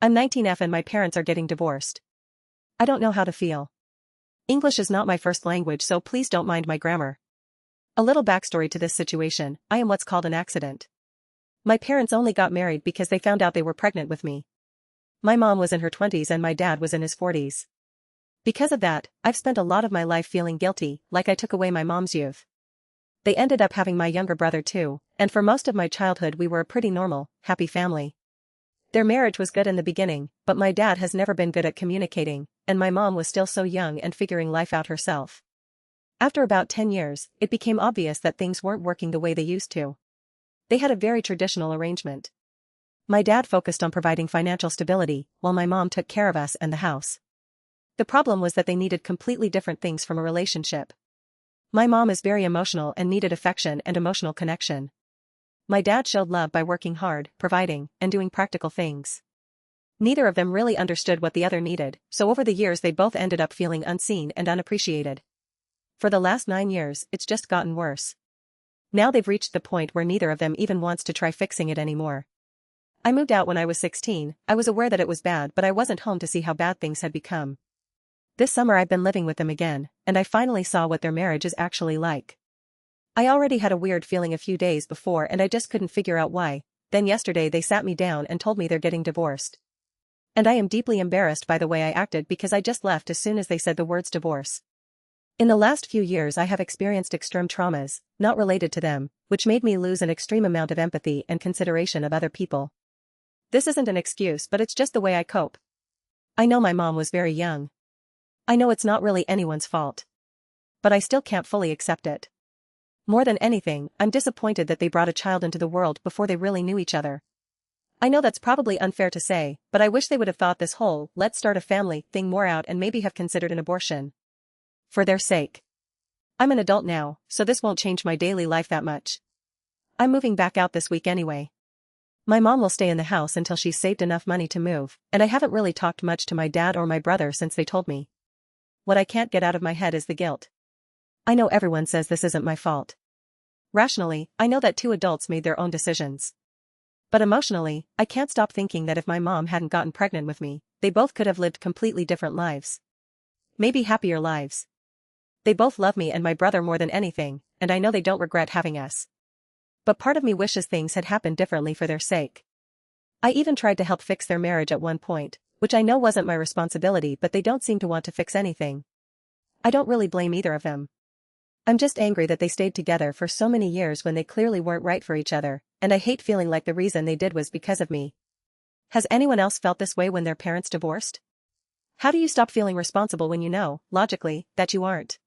I'm 19F and my parents are getting divorced. I don't know how to feel. English is not my first language, so please don't mind my grammar. A little backstory to this situation: I am what's called an accident. My parents only got married because they found out they were pregnant with me. My mom was in her 20s and my dad was in his 40s. Because of that, I've spent a lot of my life feeling guilty, like I took away my mom's youth. They ended up having my younger brother too, and for most of my childhood we were a pretty normal, happy family. Their marriage was good in the beginning, but my dad has never been good at communicating, and my mom was still so young and figuring life out herself. After about 10 years, it became obvious that things weren't working the way they used to. They had a very traditional arrangement. My dad focused on providing financial stability, while my mom took care of us and the house. The problem was that they needed completely different things from a relationship. My mom is very emotional and needed affection and emotional connection. My dad showed love by working hard, providing, and doing practical things. Neither of them really understood what the other needed, so over the years they both ended up feeling unseen and unappreciated. For the last 9 years, it's just gotten worse. Now they've reached the point where neither of them even wants to try fixing it anymore. I moved out when I was 16. I was aware that it was bad, but I wasn't home to see how bad things had become. This summer I've been living with them again, and I finally saw what their marriage is actually like. I already had a weird feeling a few days before and I just couldn't figure out why. Then yesterday they sat me down and told me they're getting divorced. And I am deeply embarrassed by the way I acted because I just left as soon as they said the words divorce. In the last few years I have experienced extreme traumas, not related to them, which made me lose an extreme amount of empathy and consideration of other people. This isn't an excuse, but it's just the way I cope. I know my mom was very young. I know it's not really anyone's fault. But I still can't fully accept it. More than anything, I'm disappointed that they brought a child into the world before they really knew each other. I know that's probably unfair to say, but I wish they would have thought this whole "let's start a family" thing more out and maybe have considered an abortion. For their sake. I'm an adult now, so this won't change my daily life that much. I'm moving back out this week anyway. My mom will stay in the house until she's saved enough money to move, and I haven't really talked much to my dad or my brother since they told me. What I can't get out of my head is the guilt. I know everyone says this isn't my fault. Rationally, I know that two adults made their own decisions. But emotionally, I can't stop thinking that if my mom hadn't gotten pregnant with me, they both could have lived completely different lives. Maybe happier lives. They both love me and my brother more than anything, and I know they don't regret having us. But part of me wishes things had happened differently for their sake. I even tried to help fix their marriage at one point, which I know wasn't my responsibility, but they don't seem to want to fix anything. I don't really blame either of them. I'm just angry that they stayed together for so many years when they clearly weren't right for each other, and I hate feeling like the reason they did was because of me. Has anyone else felt this way when their parents divorced? How do you stop feeling responsible when you know, logically, that you aren't?